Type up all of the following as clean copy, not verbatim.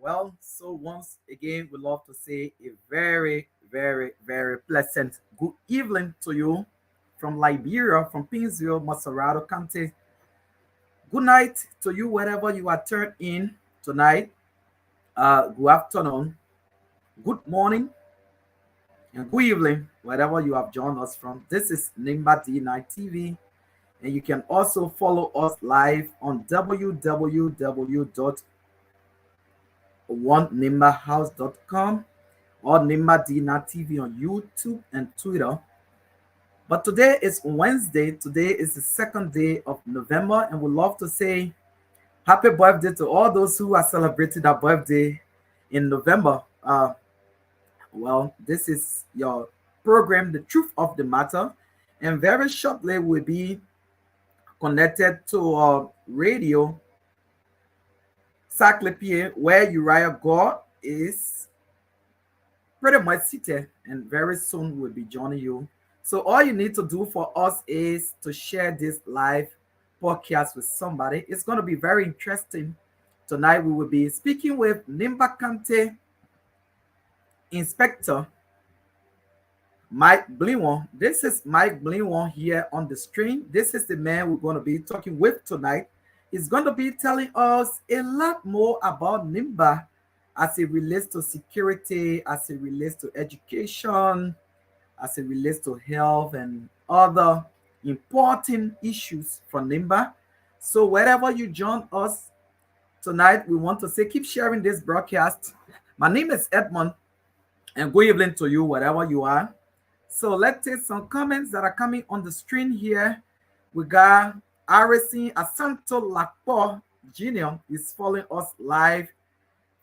Well, so once again, we love to say a very, very, very pleasant good evening to you from Liberia, from Pinsville, Maserado County. Good night to you, wherever you are turned in tonight. Good afternoon, good morning, and good evening, wherever you have joined us from. This is Nimba D9 TV, and you can also follow us live on www.onenimbahouse.com or Nimba D9 TV on YouTube and Twitter. But today is Wednesday. Today is the second day of November, and we love to say happy birthday to all those who are celebrating their birthday in November. Well, this is your program, The Truth of the Matter, and very shortly we'll be connected to radio Saclepea, where Uriah Goah is pretty much seated, and very soon we'll be joining you. So all you need to do for us is to share this live podcast with somebody. It's going to be very interesting. Tonight we will be speaking with Nimba County Inspector Mike Gblinwon. This is Mike Gblinwon here on the screen. This is the man we're going to be talking with tonight. He's going to be telling us a lot more about Nimba as it relates to security, as it relates to education, as it relates to health and other important issues for Nimba. So wherever you join us tonight, we want to say keep sharing this broadcast. My name is Edmund, and good evening to you wherever you are. So let's take some comments that are coming on the screen here. We got Arison Asanto Lakpo Jr. is following us live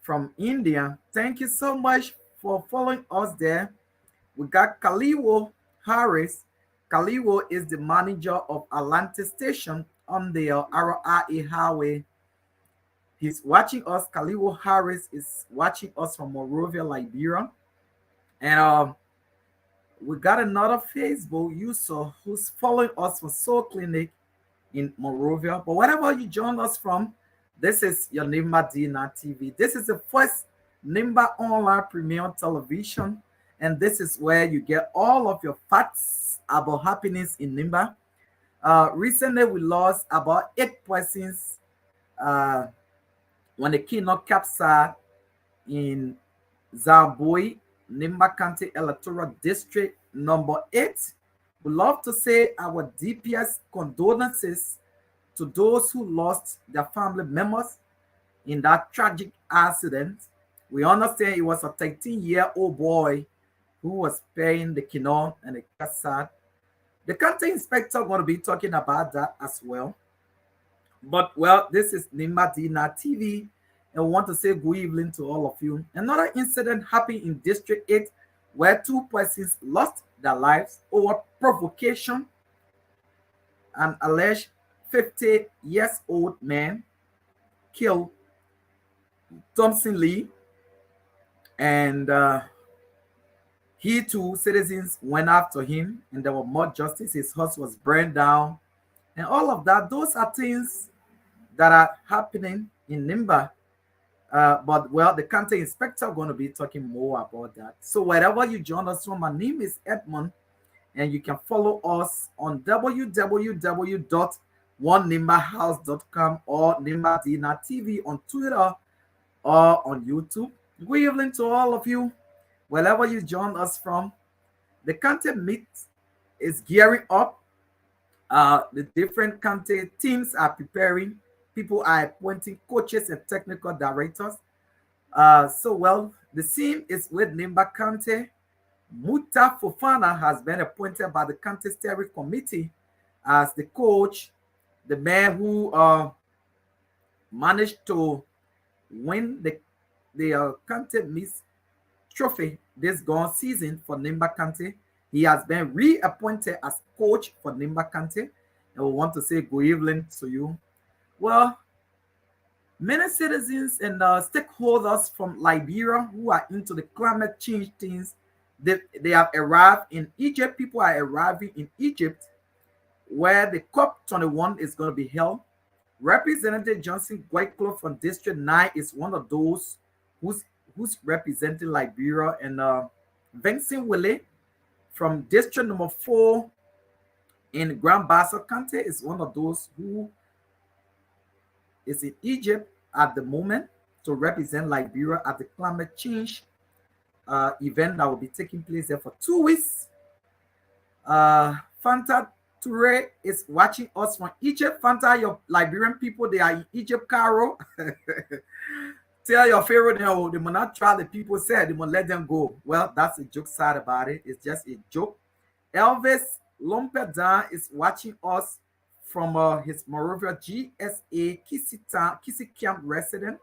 from India. Thank you so much for following us there. We got Kaliwo Harris. Kaliwo is the manager of Atlantic Station on the RIA Highway. He's watching us. Kaliwo Harris is watching us from Monrovia, Liberia. And we got another Facebook user who's following us from Soul Clinic in Monrovia. But wherever you join us from, this is your Nimba D9 TV. This is the first Nimba online premium television, and this is where you get all of your facts about happiness in Nimba. Recently, we lost about 8 persons when the kidnap capsized in Gblinwon, Nimba County Electoral District number 8. We love to say our deepest condolences to those who lost their family members in that tragic accident. We understand it was a 13-year-old boy who was paying the kidnap and the capsized. The county inspector going to be talking about that as well. But well, this is Nimba D9 TV, and we want to say good evening to all of you. Another incident happened in District 8 where two persons lost their lives over provocation. An alleged 50 years old man killed Thompson Lee, and he too, citizens went after him, and there was more justice. His house was burned down, and all of that. Those are things that are happening in Nimba. But well, the county inspector going to be talking more about that. So wherever you join us from, my name is Edmund, and you can follow us on www.onenimbahouse.com or Nimba Dina TV on Twitter or on YouTube. Good evening to all of you, wherever you join us from. The county meet is gearing up. The different county teams are preparing. People are appointing coaches and technical directors. So well, the team is with Nimba County. Muta Fofana has been appointed by the county steering committee as the coach, the man who managed to win the county Miss Trophy this gone season for Nimba County. He has been reappointed as coach for Nimba County, and we want to say good evening to you. Well, many citizens and stakeholders from Liberia who are into the climate change things, they have arrived in Egypt. People are arriving in Egypt, where the COP21 is going to be held. Representative Johnson Goah from District 9 is one of those who's representing Liberia, and Vincent Willie from District number 4 in Grand Bassa County is one of those who is in Egypt at the moment to represent Liberia at the climate change event that will be taking place there for 2 weeks. Fanta Toure is watching us from Egypt. Fanta, your Liberian people, they are in Egypt, Cairo. Tell your Pharaoh they will not try. The people said they will let them go. Well, that's a joke side about it. It's just a joke. Elvis Lompedan is watching us from his Morovia GSA Kissy Camp resident.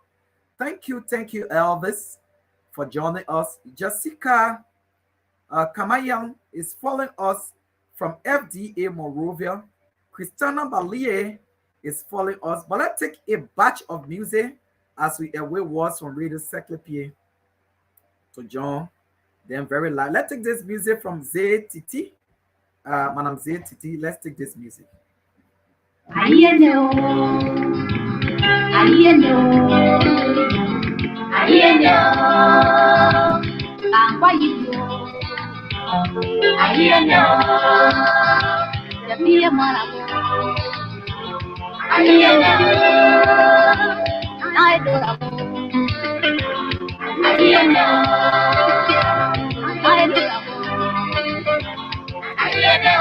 Thank you, Elvis, for joining us. Jessica Kamayang is following us from FDA Morovia. Christiana Balie is following us. But let's take a batch of music as we away words from Radio Saclepea to John. Then very light. Let's take this music from ZTT. Madam ZTT, let's take this music. Ayeno, Gblinwon, ayeno, Saclepea marabo, ayeno, ayedorabo, ayeno, ayedorabo, ayeno.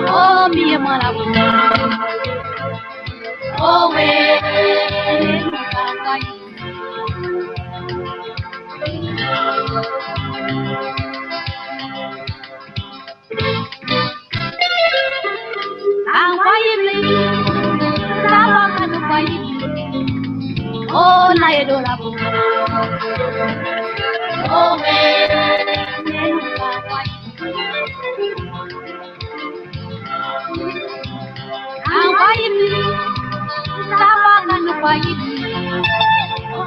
Oh, mi marabo, oh, oh, na edorabo, oh,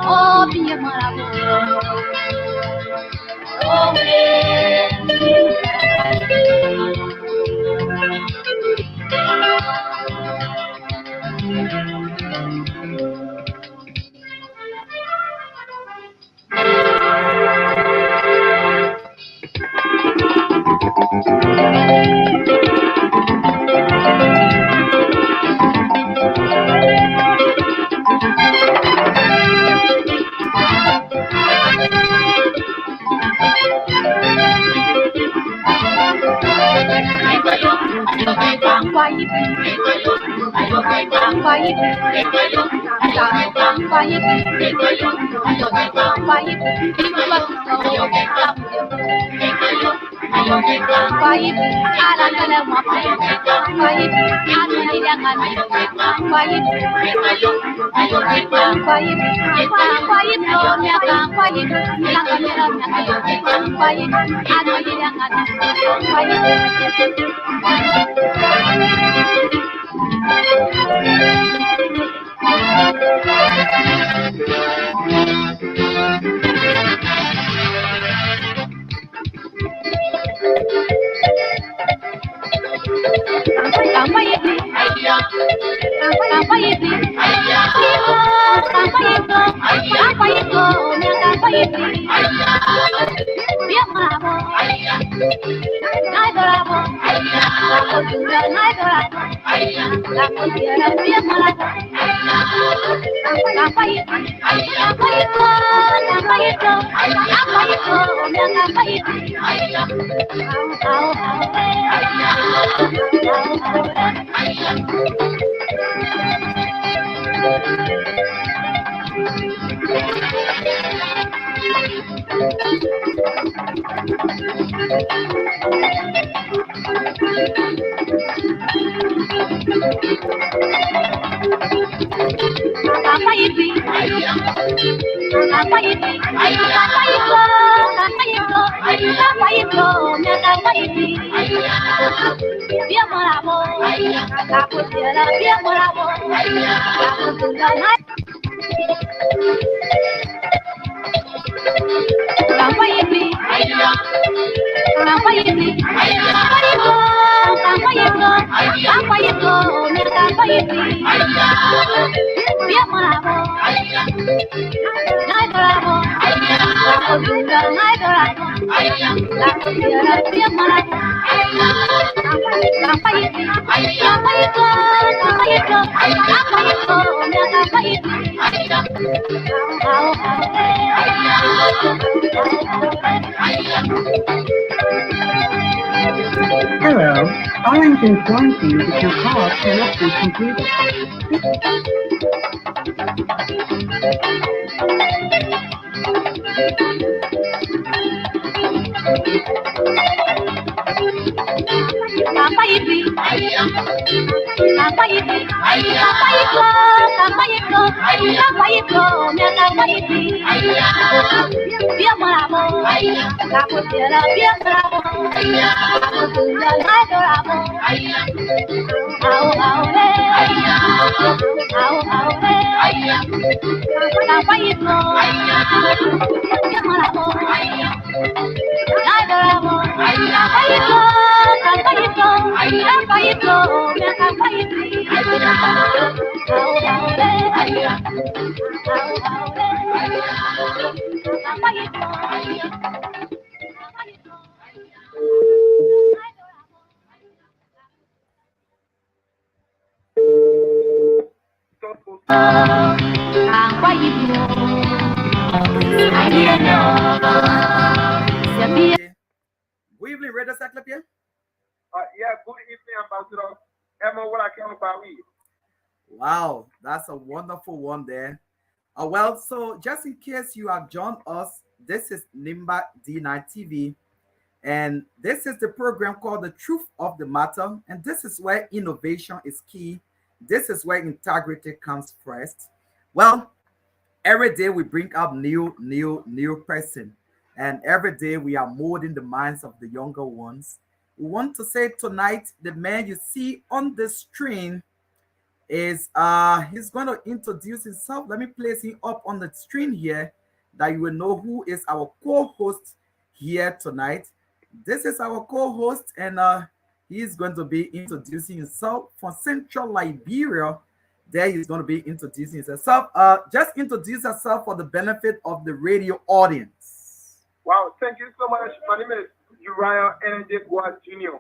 oh, mi marabo, oh, Hello, Orange informs you that your call cannot be completed. Good evening, Radio Saclepea. Yeah, good evening, Ambassador. Emma, what I came about we. Wow, that's a wonderful one there. Well, so just in case you have joined us, this is Nimba D9 TV, and this is the program called The Truth of the Matter, and this is where innovation is key. This is where integrity comes first. Well, every day we bring up new person, and every day we are molding the minds of the younger ones. We want to say tonight, the man you see on the screen is he's going to introduce himself. Let me place him up on the screen here that you will know who is our co-host here tonight. This is our co-host, and he's going to be introducing himself from Central Liberia. There he's going to be introducing himself. Just introduce yourself for the benefit of the radio audience. Wow, thank you so much. My name is Uriah and Goah Jr.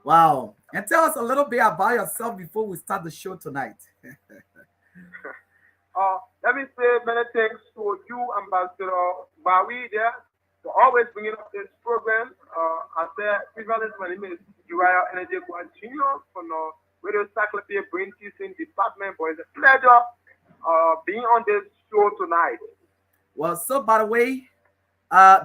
Wow. And tell us a little bit about yourself before we start the show tonight. Let me say many thanks to you, Ambassador Gbarwee, there, for always bringing up this program. I said, my name is Uriah and Goah Jr. from Radio Saclepea Brain Teasing Department. But it's a pleasure being on this show tonight. Well, so by the way,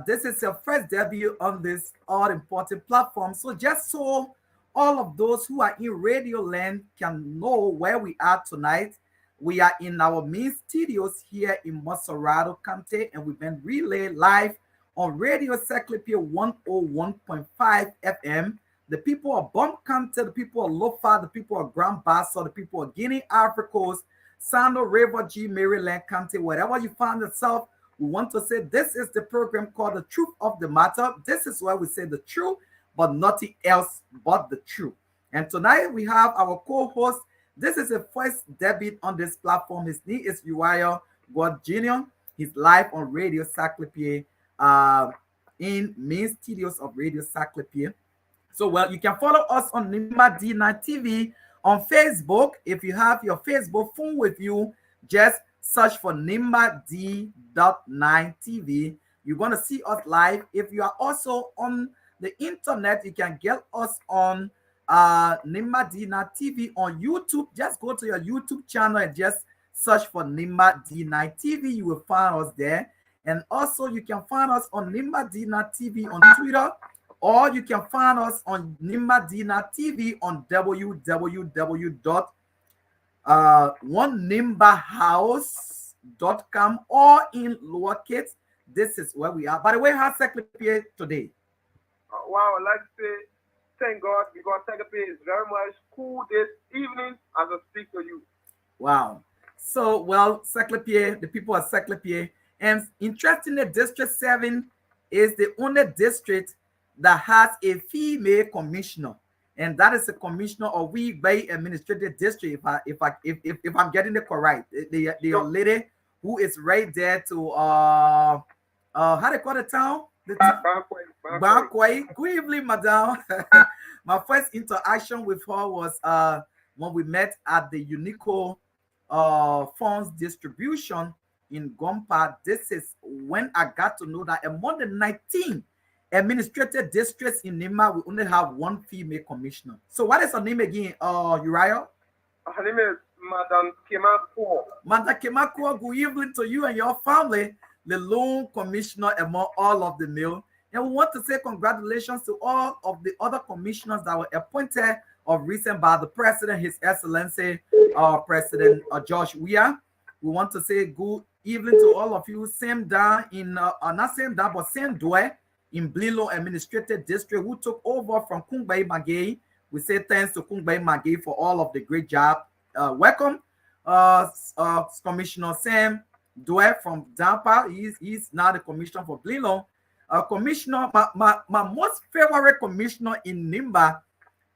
this is your first debut on this all important platform. So just so all of those who are in Radio Land can know where we are tonight, we are in our main studios here in Monserrado County, and we've been relayed live on Radio Saclepea 101.5 FM. The people of Bum County, the people of Lofa, the people of Grand Bassa, the people of Guinea, Ivory Coast, Sando River, G, Maryland County, wherever you find yourself, we want to say this is the program called The Truth of the Matter. This is where we say the truth, but nothing else but the truth. And tonight we have our co-host. This is the first debut on this platform. His name is Uriah God Jr. He's live on Radio Saclepea in main studios of Radio Saclepea. So, well, you can follow us on Nimba D9 TV on Facebook. If you have your Facebook phone with you, just search for Nimba D.9 TV. You're going to see us live. If you are also on the internet, you can get us on Nimba D9 TV on YouTube. Just go to your YouTube channel and just search for Nimba D9 TV. You will find us there. And also, you can find us on Nimba D9 TV on Twitter, or you can find us on Nimba D9 TV on www.onenimbahouse.com or in lowercase. This is where we are. By the way, how's Saclepea today? Wow, I'd like to say thank God because Saclepea is very much cool this evening as I speak to you. Wow. So, well, Saclepea, the people of Saclepea, and interestingly, District 7 is the only district that has a female commissioner, and that is the commissioner of Gblinwon Administrative District. If I'm getting it correct, the lady who is right there to how they call the town? The Gbarwee. Good evening, madam. My first interaction with her was when we met at the Unico funds distribution in Gompa. This is when I got to know that among the 19 administrative districts in Nimba, we only have one female commissioner. So what is her name again, Uriah? Her name is Madam Kemakua. Madam Kemakua, good evening to you and your family, the lone commissioner among all of the male. And we want to say congratulations to all of the other commissioners that were appointed of recent by the President, His Excellency, President George Weah. We want to say good evening to all of you. Same down in, not same down, but same Dwe in Gblinwon Administrative District who took over from Gbarwee Magay. We say thanks to Gbarwee Magay for all of the great job. Welcome, Commissioner Sam Dwe from Dampa. He's now the commissioner for Gblinwon. Commissioner, my most favorite commissioner in Nimba,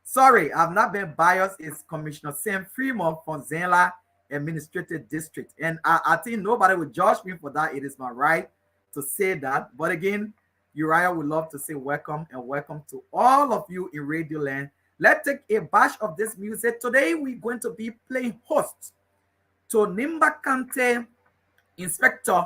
sorry, I've not been biased, is Commissioner Sam Fremont from Zenla Administrative District. And I think nobody will judge me for that. It is my right to say that. But again, Uriah would love to say welcome and welcome to all of you in Radio Land. Let's take a batch of this music. Today, we're going to be playing host to Nimba County Inspector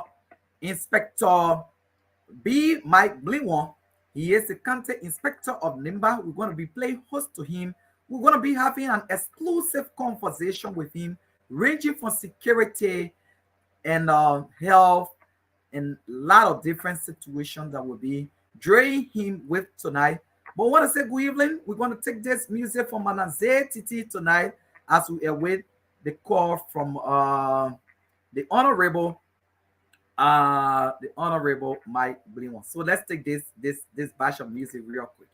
B. Mike Gblinwon. He is the county inspector of Nimba. We're going to be playing host to him. We're going to be having an exclusive conversation with him, ranging from security and health and a lot of different situations that will be drawing him with tonight. But I want to say good evening. We're going to take this music from Manaze Titi tonight as we await the call from the honorable Mike Gblinwon. So let's take this batch of music real quick.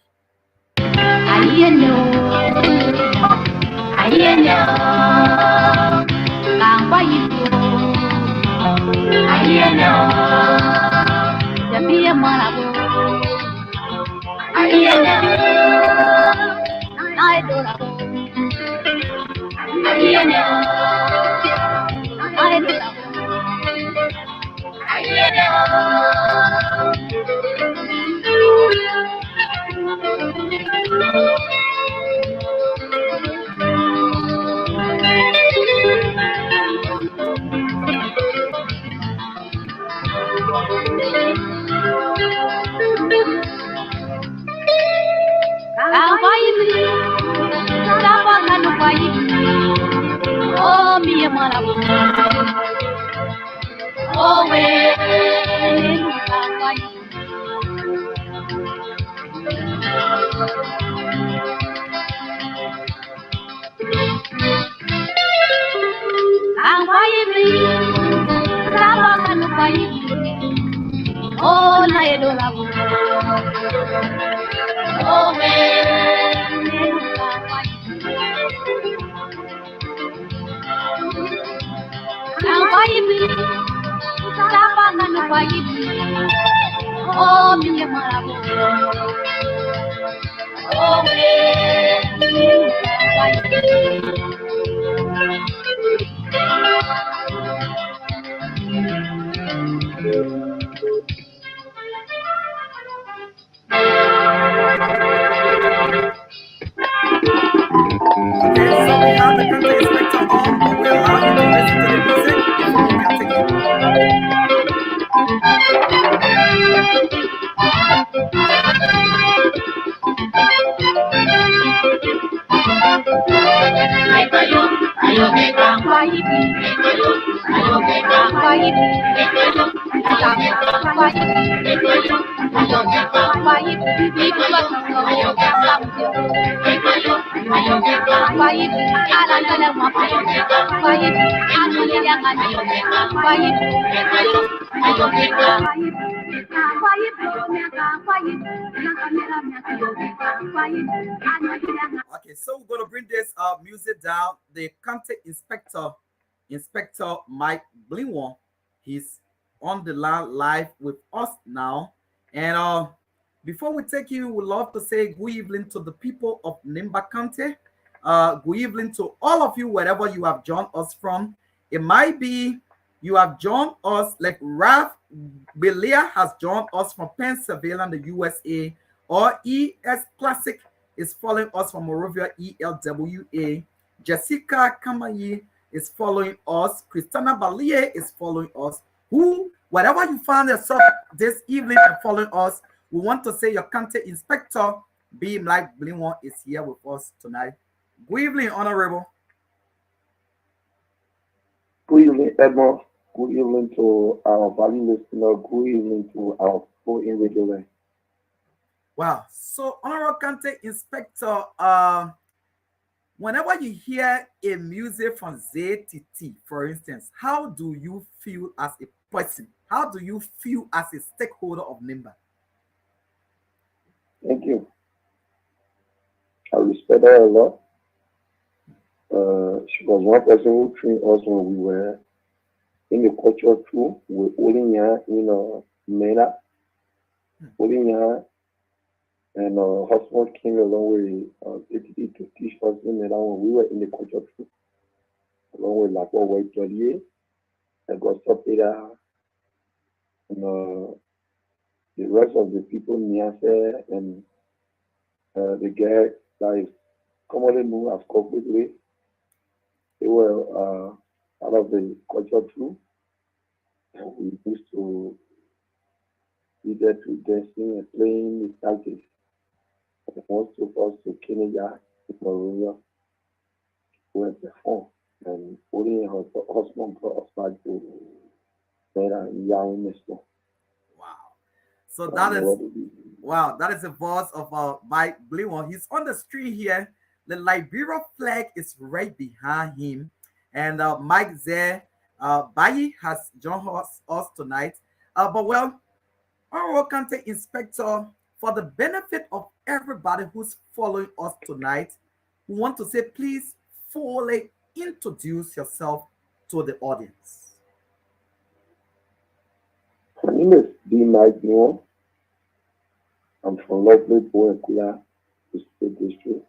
mia malabu. Oh, we oh, na edorabu. Oh, we oh, mia malabu. Oh, we Okay, so we have the country inspector on, but we allow you to listen to the music before we can take it. Okay, so we're going to bring this music down. The county inspector, Inspector Mike Gblinwon, he's on the line live with us now. And before we take you, we'd love to say good evening to the people of Nimba County. Good evening to all of you, wherever you have joined us from. It might be you have joined us, like Ralph Belia has joined us from Pennsylvania, the USA, or ES Classic is following us from Morovia, ELWA. Jessica Kamayi is following us. Christina Balie is following us. Wherever you find yourself this evening and following us, we want to say your county inspector, B. Mike Gblinwon, is here with us tonight. Good evening, Honorable. Good evening, Edmund. Good evening to our value listener. Good evening to our people in Radio Land. Wow. So, Honorable County Inspector, whenever you hear a music from ZTT, for instance, how do you feel as a person? How do you feel as a stakeholder of Nimba? Thank you. I respect her a lot. She was one person who trained us when we were in the culture too. We're holding here in Mena, holding here, and her husband came along with ZTT to teach us in Mena when we were in the culture too, along with Lapo White Joliet, and Saclepea, and the rest of the people near there, and the guy that is commonly known as Goah. They were part of the culture too. And we used to be there to dancing and playing the tactics. And once took us to Kenya in Morovia to perform. And only her husband brought us back to Mera and Young Mesto. Wow. So that is the voice of Mike Gblinwon. He's on the screen here. The Liberia flag is right behind him. And Mike there, Bayi has joined us tonight. But well, our county inspector, for the benefit of everybody who's following us tonight, we want to say, please fully introduce yourself to the audience. My name is B. Mike Gblinwon. I'm from lovely Goah, State District.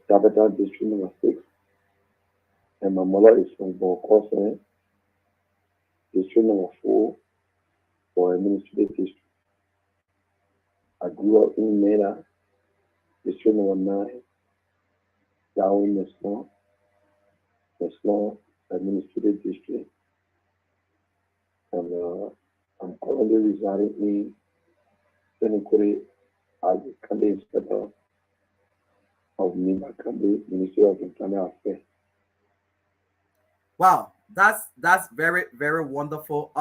Capital District number 6, and my mother is from Goah, District number 4, for administrative district. I grew up in Mena, District number 9, down in Meslon, administrative district, and I'm currently residing in Senegal as the county inspector of Nimba County, Ministry of Internal Affairs. Wow, that's very very wonderful.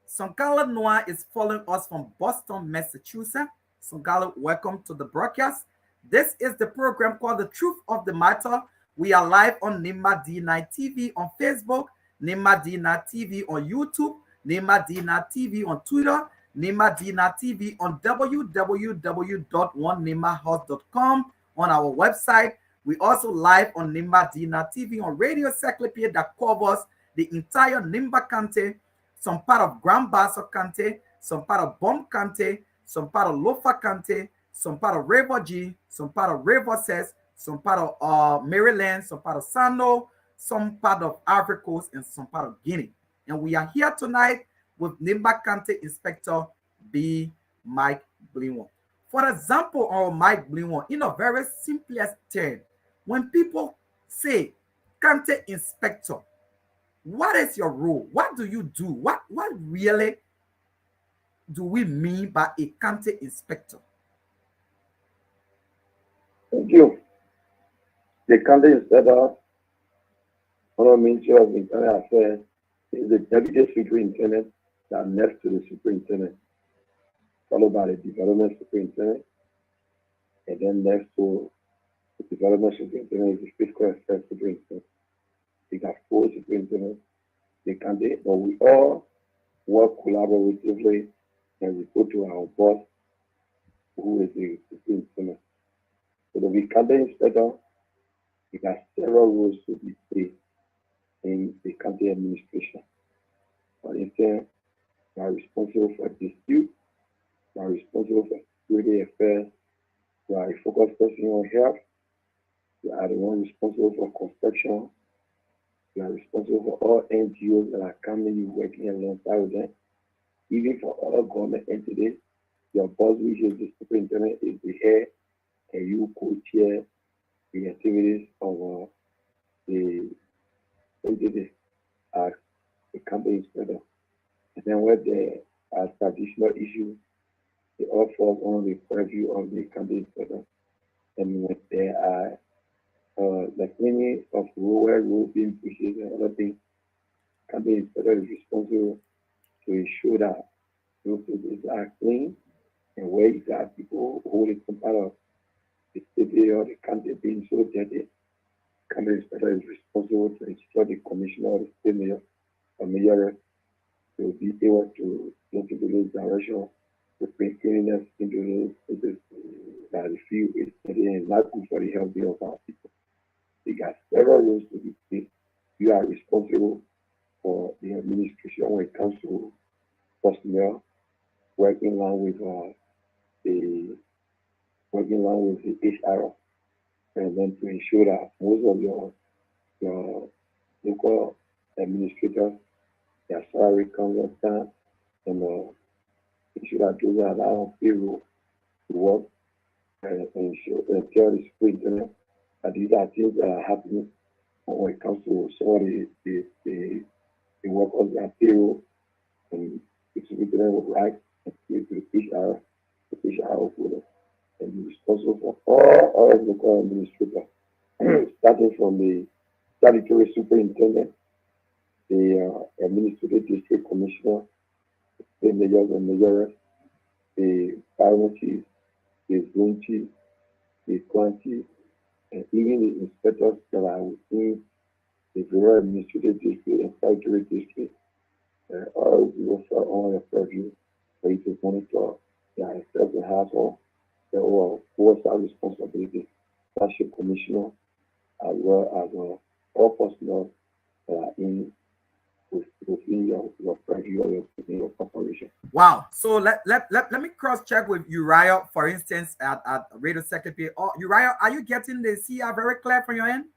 Sonkala Noah is following us from Boston, Massachusetts. Sonkala, welcome to the broadcast. This is the program called The Truth of the Matter. We are live on Nimba D9 TV on Facebook, Nimba D9 TV on YouTube, Nimba D9 TV on Twitter, Nimba D9 TV on www.onenimahouse.com on our website. We also live on Nimba Dina TV on Radio Saclepea that covers the entire Nimba County, some part of Grand Bassa County, some part of Bomb County, some part of Lofa County, some part of River G, some part of River Cess, some part of Maryland, some part of Sando, some part of Ivory Coast, and some part of Guinea. And we are here tonight with Nimba County Inspector B. Mike Gblinwon. For example, our Mike Gblinwon, in a very simplest term, when people say county inspector, what is your role? What do you do? What really do we mean by a county inspector? Thank you. The county inspector, under the Ministry of Internal Affairs, is the deputy superintendent that next to the superintendent, followed by the development superintendent, and then next to the development superintendent is the fiscal affairs superintendent. We got four superintendents, the county, but we all work collaboratively and report to our boss, who is the superintendent. So the county inspector, we got several roles to be played in the county administration. For instance, we are responsible for dispute, we are responsible for security affairs, we are a focus person on health, we are the one responsible for construction, we are responsible for all NGOs that are coming working alongside with them. Even for other government entities, your boss, which is the superintendent, is the head, and you co-chair the activities of the entity as the company inspector. And then when there are traditional issues, they all fall under the purview of the company inspector. And when there are like many of rural being pushes and other things, company inspector is responsible to ensure that those places are clean and where you got people holding some part of the city or the country being so dirty, company inspector is responsible to ensure the commissioner or the state mayor or mayor to be able to look into those directions to bring cleanliness into those places that the field is dirty and not good for the health of our people. We got several roles to be played. You are responsible for the administration when it comes to personnel, working along with the HR, and then to ensure that most of your local administrators, their salary comes on time, and ensure that those that are on payroll to work and ensure and tell the superintendent that these are things that are happening when it comes to some of the workers that are payroll, and the superintendent will write and give to the HR will and be responsible for all of the local administrators, starting from the statutory superintendent, the administrative district commissioner, the mayors and mayors, the fire chief, the zone chief, the clan chief, and even the inspectors that are within the rural administrative district and statutory district, all will fall on your purview for you to monitor their self and household, their oversight responsibility, township commissioner, as well as all personnel that are in within your purview or within your corporation. Wow. So let me cross check with Uriah, for instance, at Radio Saclepea. Oh, Uriah, are you getting the CR very clear from your end?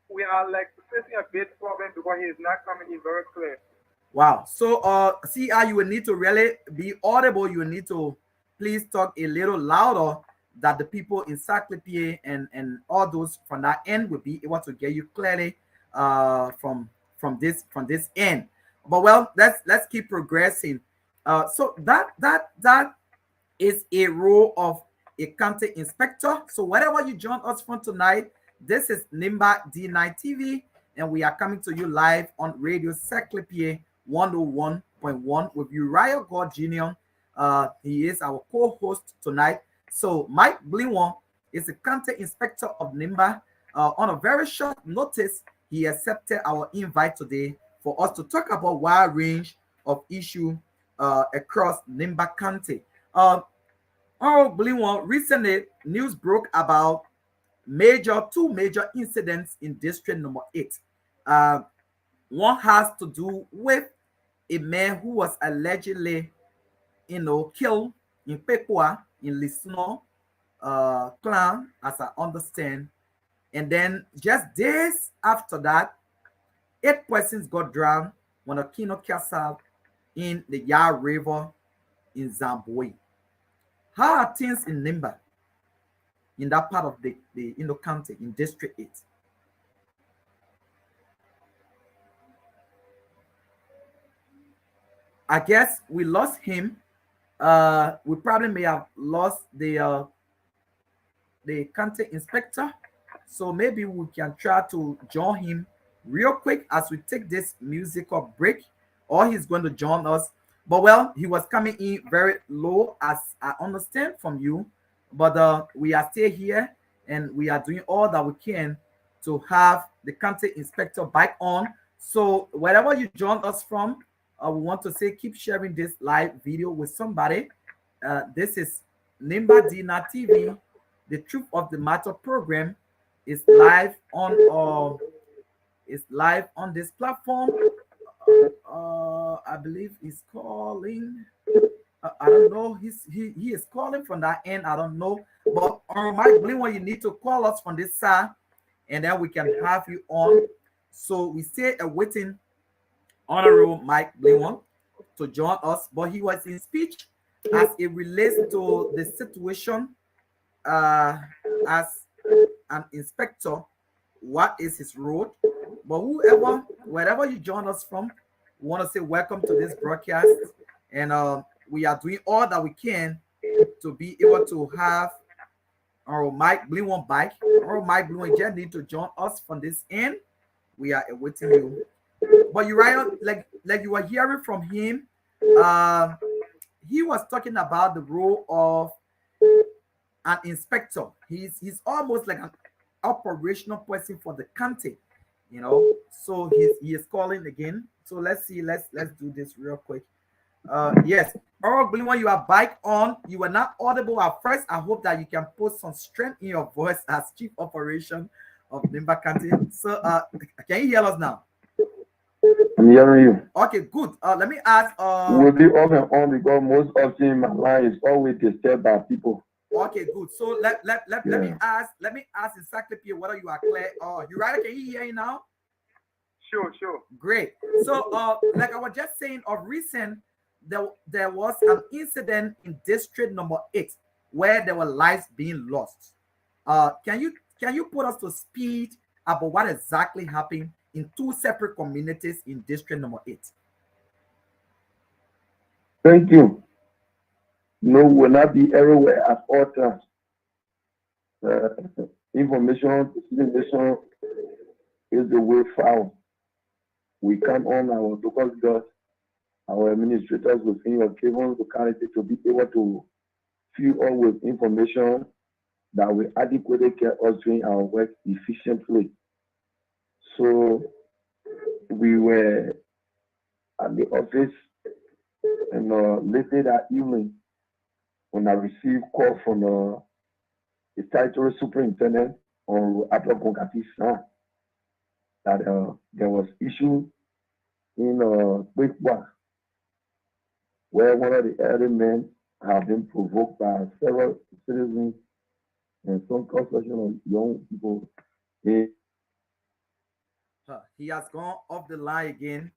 We are like facing a bit problem because he is not coming in very clear. Wow. So CR, you will need to really be audible. You will need to please talk a little louder that the people in Saclepea and all those from that end will be able to get you clearly from this end. But well, let's keep progressing. So that is a role of a county inspector. So whatever you join us from tonight, this is Nimba D9 TV. and we are coming to you live on Radio Saclepea 101.1 with Uriah God Jr. He is our co-host tonight. So Mike Gblinwon is the county inspector of Nimba. On a very short notice, he accepted our invite today for us to talk about wide range of issue across Nimba County. Gblinwon, recently news broke about two major incidents in district number 8. One has to do with a man who was allegedly, killed in Pekwa in Lisno clan, as I understand. And then just days after that, 8 persons got drowned on a Kino Castle in the Yar River in Zimbabwe. How are things in Nimba, in that part of the county, in District 8? I guess we lost him. We probably may have lost the county inspector. So maybe we can try to join him real quick as we take this musical break, or he's going to join us. But well, he was coming in very low, as I understand from you. But we are still here, and we are doing all that we can to have the county inspector back on. So wherever you join us from, we want to say keep sharing this live video with somebody. This is Nimba Dina TV. The Truth of the Matter program is live on this platform. I believe he's calling. I don't know. He is calling from that end. I don't know. But Mike Gblinwon, you need to call us from this side, and then we can have you on. So we stay awaiting Honorable Mike Gblinwon to join us, but he was in speech as it relates to the situation as an inspector. What is his role? But wherever you join us from, we want to say welcome to this broadcast, and we are doing all that we can to be able to have our Mike Gblinwon back. Our Mike Gblinwon just need to join us from this end. We are awaiting you. But Uriah, like you were hearing from him, he was talking about the role of an inspector. He's almost like an operational person for the county, So he is calling again. So let's see. Let's do this real quick. Yes, Earl Gblinwon, you are back on. You were not audible at first. I hope that you can put some strength in your voice as chief operation of Nimba County. So can you hear us now? I'm hearing you. Okay, good. Let me ask. We'll be off and on because most often my line is always disturbed by people. Okay, good. So let me ask Saclepea whether you are clear. Uriah, can you hear me now? Sure. Great. So like I was just saying, of recent, there was an incident in district number 8 where there were lives being lost. Can you put us to speed about what exactly happened in 2 separate communities in district number 8? Thank you. No, will not be everywhere at all times. Information dissemination is the way forward. We count on our local government, our administrators within your given locality to be able to fill all with information that will adequately get us doing our work efficiently. So we were at the office, and later that evening, when I received call from the territory superintendent on Apple Concatissa that there was issue in Gblinwon, where one of the elder men have been provoked by several citizens and some consortium of young people. He has gone off the line again.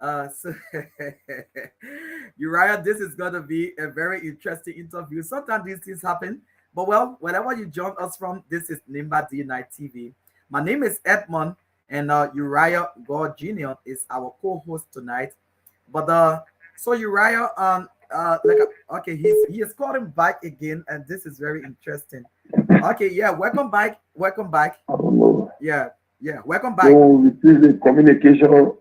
So Uriah, this is going to be a very interesting interview. Sometimes these things happen, but well, wherever you join us from, this is Nimba D9 TV. My name is Edmund, and Uriah God Jr. is our co-host tonight. But so Uriah, okay, he is calling back again, and this is very interesting. Okay, yeah, welcome back. Yeah. Yeah, welcome So back. we received the communication.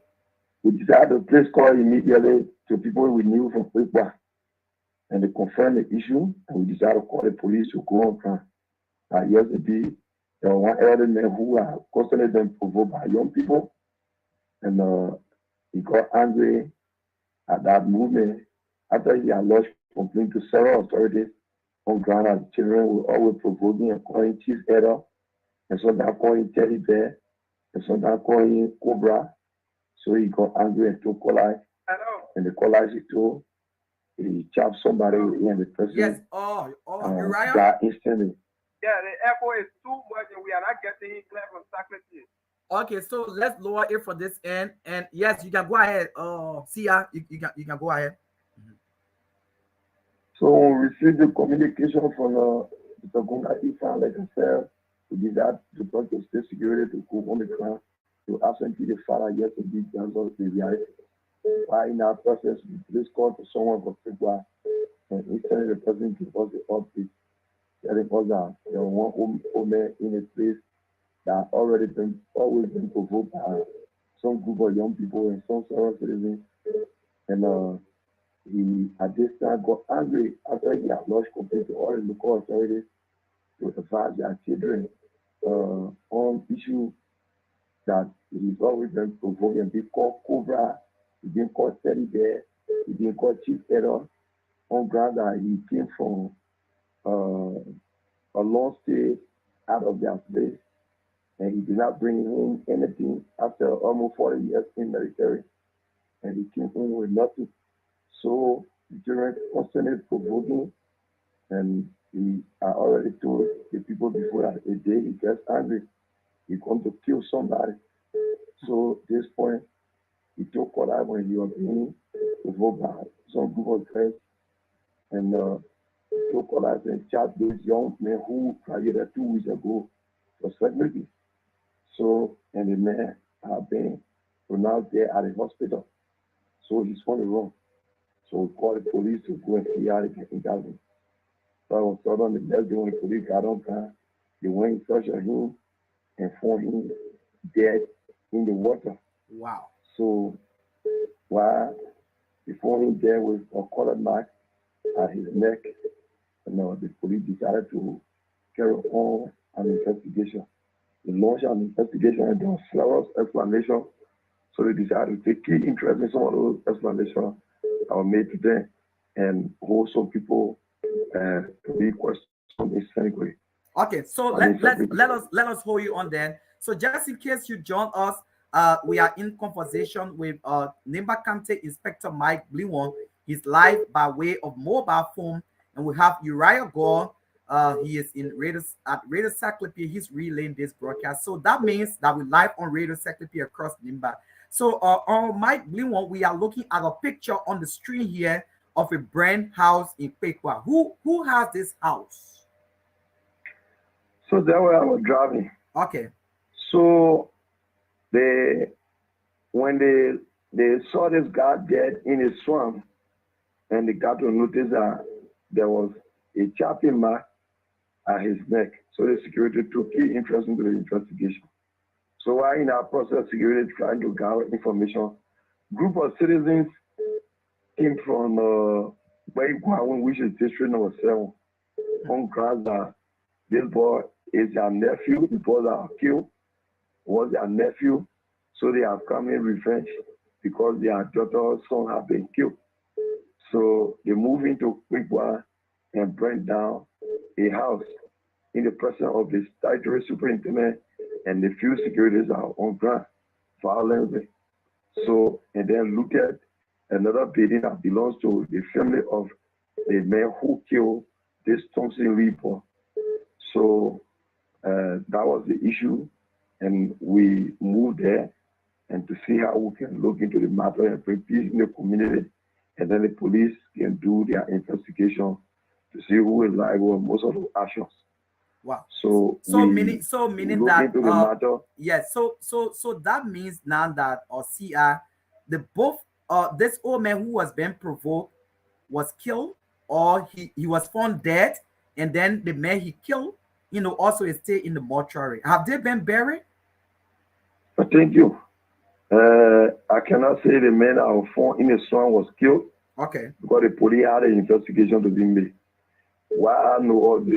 We decided to place call immediately to people we knew from Goah, and they confirmed the issue. And we decided to call the police to go on ground. Yesterday, there was one elderly man who are constantly being provoked by young people, and he got angry at that movement after he had lodged complaint to several authorities on ground as children were always provoking and calling chief error, and sometimes calling teddy bear, and sometimes calling cobra. So he got angry and took collage, Hello. and the collage he took, he chopped somebody and the Yes. person Uriah. died instantly. Yeah, the echo is too much and we are not getting it clear from Saclepea. Okay, so let's lower it for this end. And yes, you can go ahead. Sia, you can go ahead. So we received the communication from the Goah Ifan, like I said, we did that to talk to state security to go on the ground to absentee the father yes to be done of the reality. While in our process, we please call to someone from Goah and instantly the person give us the update, telling us that there was one old man in a place that always been provoked by some group of young people and some several citizens. And he at this time got angry after he had lodged complaint to all the local authorities to advise their children on issue that he's always been provoking. He called Cobra, he been called Teddy Bear, he been called Chief Error on ground that he came from a long stay out of their place and he did not bring home anything after almost 40 years in military and he came home with nothing. So the children constantly provoking and I already told the people before that a day he gets angry, he come to kill somebody. So at this point, he took collab when he was being provoked by some group of guys and he took collab and shot those young men who graduated 2 weeks ago for Saclepea. So, and the man have been pronounced there at the hospital. So he's on the run. So we called the police to go and see how they can get him. So I was told on the next day when the police got on time, they went in search of him and found him dead in the water. Wow. So while they found him dead with a colored mark at his neck, and the police decided to carry on an investigation. They launched an investigation and there was several explanations. So they decided to take key interest in some of those explanations that were made to them and hold some people to be questioned in some way. Okay, so let us hold you on then. So just in case you join us, we are in conversation with Nimba County Inspector Mike Gblinwon. He's live by way of mobile phone, and we have Uriah Goah. He is in Radio Saclepea. He's relaying this broadcast. So that means that we're live on Radio Saclepea across Nimba. So on Mike Gblinwon, we are looking at a picture on the screen here of a brand house in Goah. Who has this house? So that's where I was driving. Okay. So when they saw this guy dead in a swamp, and they got to notice that there was a chopping mark at his neck. So the security took key interest into the investigation. So while in our process, security trying to gather information, group of citizens came from Gblinwon, which is district number 7, on grounds that this boy is their nephew. The boy that killed was their nephew. So they have come in revenge because their daughter's son have been killed. So they moved into Goah and burned down a house in the presence of the statutory superintendent and the few securities are on ground violently. So, and then look at another building that belongs to the family of the man who killed this Thompson Reaper. So that was the issue, and we moved there and to see how we can look into the matter and bring peace in the community, and then the police can do their investigation to see who is liable on most of the actions. Wow. So meaning look that into the matter. yes. So that means now that the both this old man who was being provoked was killed, or he was found dead, and then the man he killed, also is still in the mortuary. Have they been buried? Thank you. I cannot say the man that was found in the sun was killed Okay. because the police had an investigation to be made. What I know of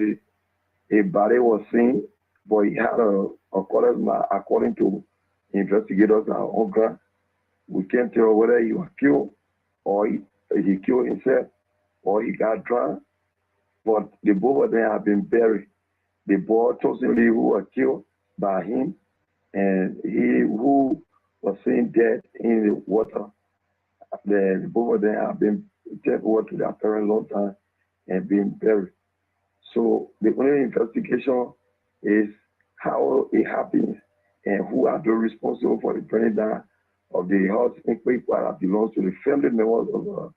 a body was seen, but he had according to investigators on ground. We can't tell whether he was killed or he killed himself or he got drowned. But the both of them have been buried. The boy Tosin who was killed by him and he who was seen dead in the water. The both of them have been taken over to their parents long time and been buried. So the only investigation is how it happens and who are those responsible for the burning down of the house in people that belongs to the family members of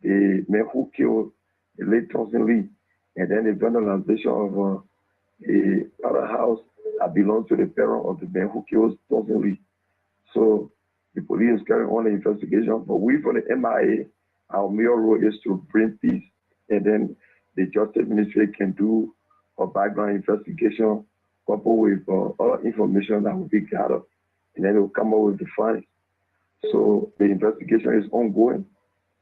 the man who killed the late Thompson Lee, and then the vandalization of the other house that belongs to the parent of the man who killed Thompson Lee. So the police is carrying on the investigation, but we from the MIA, our main role is to bring peace, and then the Justice Ministry can do a background investigation coupled with other information that will be gathered, and then it will come up with the findings. So the investigation is ongoing,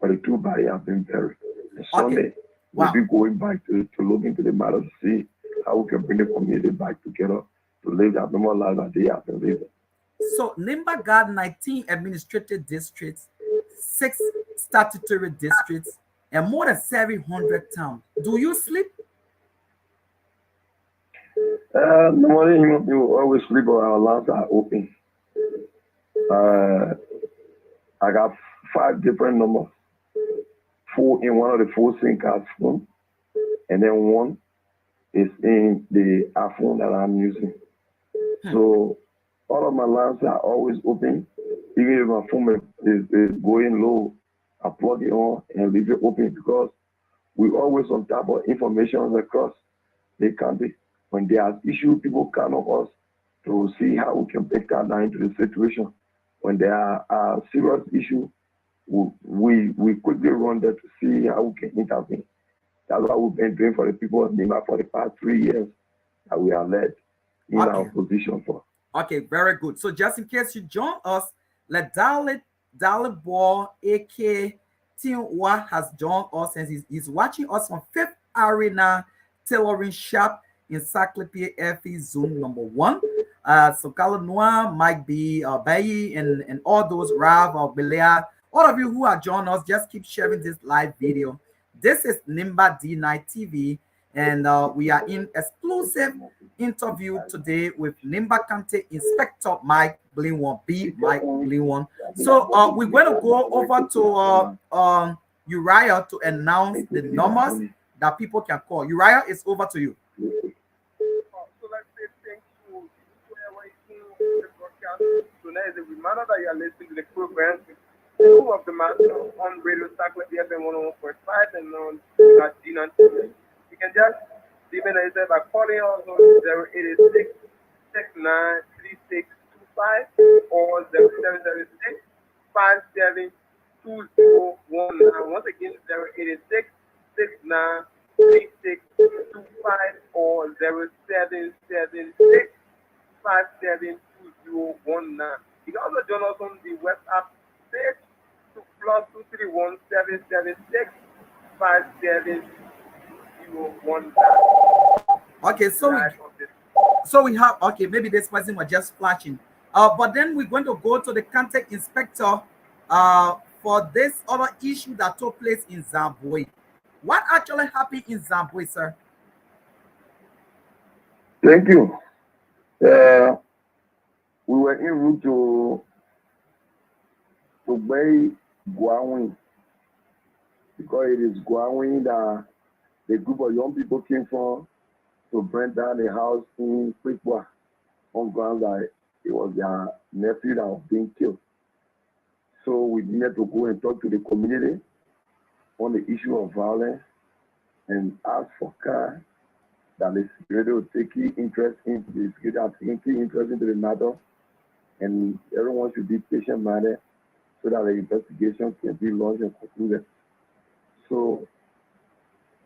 but the two bodies have been buried. And Sunday, we'll be going back to look into the matter to see how we can bring the community back together to live that normal life that they have been living. So Nimba got 19 administrative districts, 6 statutory districts, and more than 700 towns. Do you sleep? Normally, human people always sleep, but our lamps are open. I got 5 different numbers. 4 in one of the 4 SIM card phone, and then 1 is in the iPhone that I'm using. So all of my lamps are always open. Even if my phone is going low, I plug it on and leave it open because we always on top of information across the country. When there are issues, people count on us to see how we can take that down into the situation. When there are serious issues, we quickly run there to see how we can intervene. That's what we've been doing for the people of Nimba for the past 3 years that we are led in our position for. Okay, very good. So just in case you join us, let Dalit Ball, aka Tinwa, has joined us and he's watching us on Fifth Arena Tailoring Shop in Saclepea FE Zone number 1. So Noir, Mike B, Bayi, and all those, Rav or Belea, all of you who are joining us, just keep sharing this live video. This is Nimba D9 TV, and we are in exclusive interview today with Nimba County Inspector Mike Gblinwon, Mike Gblinwon. So we're going to go over to Uriah to announce the numbers that people can call. Uriah, it's over to you. So let's say thank you to everyone the broadcast. So now is a reminder that you are listening to the program. Two of the matches on Radio Saclepea FM 101.5 and on G9 TV. You can just leave a message by calling us on 0886 693625 or 0706 572019. Once again, 0886 693625 or 0776 572019. You can also join us on the WhatsApp page to +231 776 572019. Okay, so we have, okay, maybe this person was just flashing. But then we're going to go to the contact inspector for this other issue that took place in Zimbabwe. What actually happened in Zimbabwe, sir? Thank you. We were en route to Gbarwee because it is Gbarwee that the group of young people came from to burn down the house in Goah on grounds that it was their nephew that was being killed. So we needed to go and talk to the community on the issue of violence and ask for care that the security will take key interest in the security, are taking key interest into the matter, and everyone should be patient-minded so that the investigation can be launched and concluded. So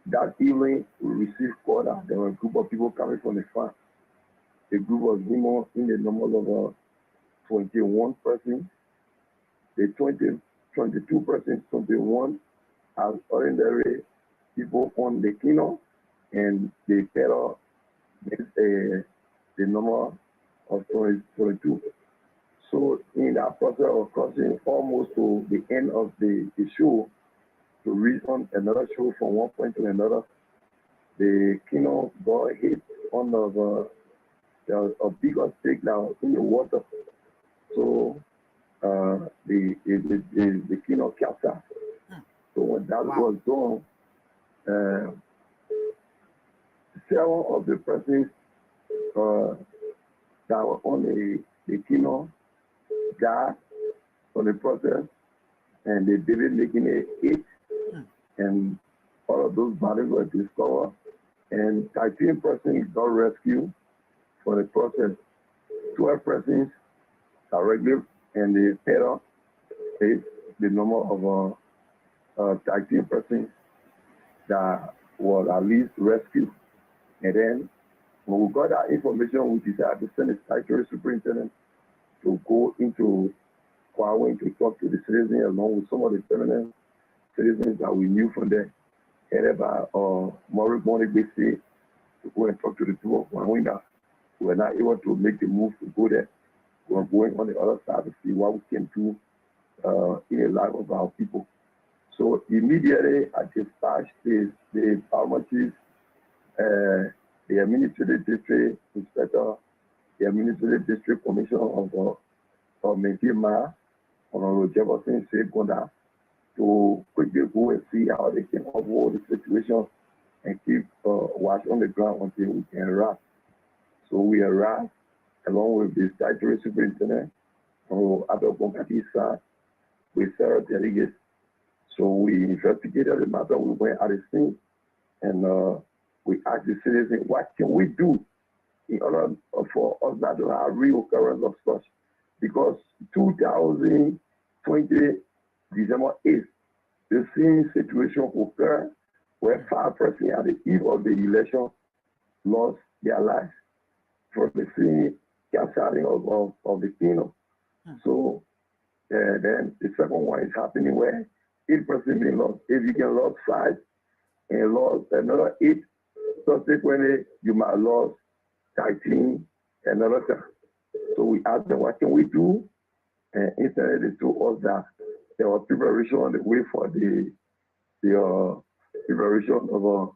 that evening, we received call that there were a group of people coming from the farm. The group was more in the number of 21 persons. The 22 persons, 21 as ordinary people on the kingdom, and the terror is the number of 22. So in that process of crossing almost to the end of the show, to reach on another show from one point to another, the kingdom got hit on a bigger stake now in the water. So the kingdom captured. So when that was done, several of the persons that were on the kingdom died on the process, and they didn't making it 8, and all of those bodies were discovered, and 13 persons got rescued for the process. 12 persons are regular, and the terror is the number of 13 persons that was at least rescued. And then when we got that information, we decided to send the statutory superintendent to go into Gbarwee to talk to the citizens, along with some of the permanent citizens that we knew from there, headed by Maurice Bonnie-Besse, to go and talk to the two of Gbarwee that we were not able to make the move to go there. We were going on the other side to see what we can do in the life of our people. So immediately I dispatched the pharmacists, the administrative district inspector, the administrative district commissioner of Nimba, Honorable Jefferson Sekunda, to quickly go and see how they can avoid the situation and keep watch on the ground until we can arrive. So we arrived along with the statutory superintendent, Honorable Abel Bonkatisa, with several delegates. So we investigated the matter. We went at the scene, and we asked the citizens, what can we do in order for us not to have reoccurrence of such? Because 2020, December 8th, the same situation occurred where 5 persons at the eve of the election lost their lives for the same capturing of the kingdom. So then the second one is happening where 8 persons being lost. If you can lose 5 and lost another 8, subsequently you might lose 13 another time. So we asked them, what can we do? And instantly they told us that there was preparation on the way for the preparation of a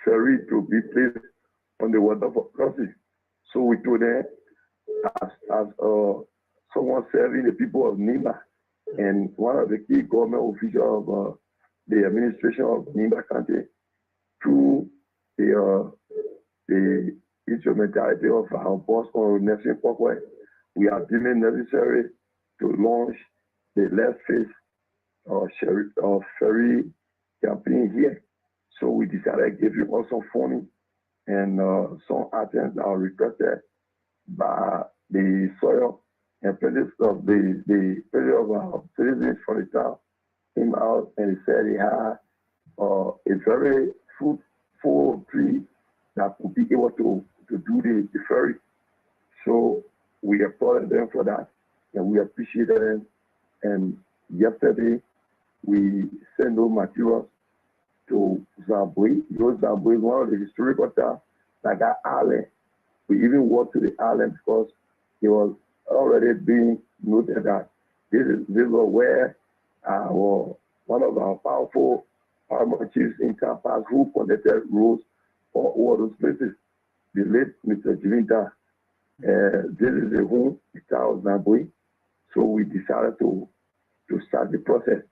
ferry to be placed on the water for crossing. So we told them, as someone serving the people of Nimba, and one of the key government officials of the administration of Nimba County, through the instrumentality of our boss on Nelson Parkway, we are deeming necessary to launch the left phase of ferry campaign here. So we decided to give you also funding and some items that are requested by the soil and president of the president of our citizens from the town came out and he said he had a very fruitful tree that could be able to do the ferry. So we applauded them for that and we appreciated them. And yesterday we sent those materials to Gblinwon. Gblinwon is one of the historical towns like that island. We even walked to the island because it was already being noted that this was where one of our powerful farmer chiefs in Tampa who conducted roads for all those places. The late Mr. Gblinwon. This is the home, the town of Gblinwon. So we decided to start the process.